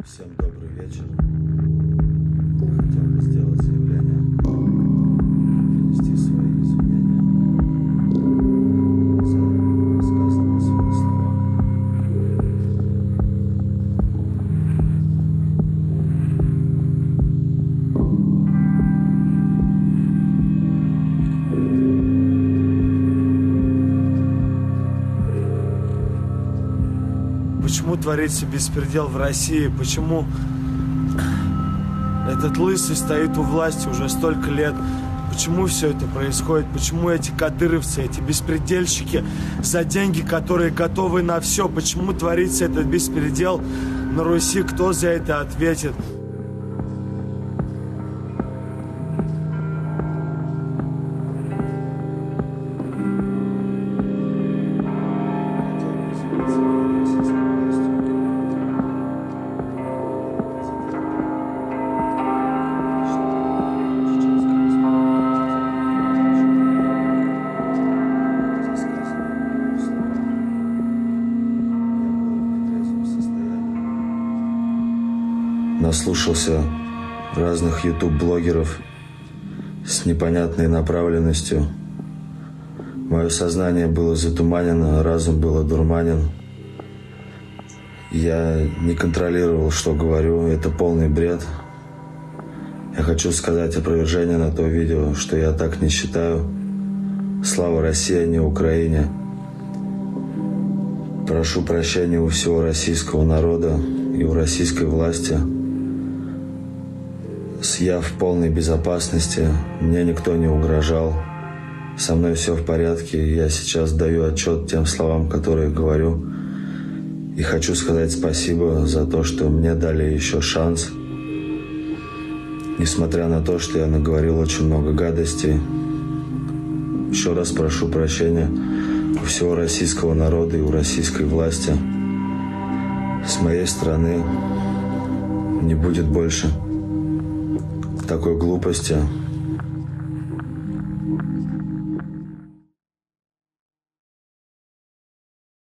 Всем добрый вечер. Я хотел бы сделать заявление, принести свои извинения за сказанные свои слова. Почему творится беспредел в России? Почему этот лысый стоит у власти уже столько лет? Почему все это происходит? Почему эти кадыровцы, эти беспредельщики за деньги, которые готовы на все? Почему творится этот беспредел на Руси? Кто за это ответит? Наслушался разных YouTube-блогеров с непонятной направленностью. Мое сознание было затуманено, разум был одурманен. Я не контролировал, что говорю. Это полный бред. Я хочу сказать опровержение на то видео, что я так не считаю. Слава России, а не Украине. Прошу прощения у всего российского народа и у российской власти. Я в полной безопасности, мне никто не угрожал, со мной все в порядке, я сейчас даю отчет тем словам, которые говорю. И хочу сказать спасибо за то, что мне дали еще шанс, несмотря на то, что я наговорил очень много гадостей. Еще раз прошу прощения у всего российского народа и у российской власти. С моей стороны не будет больше такой глупости,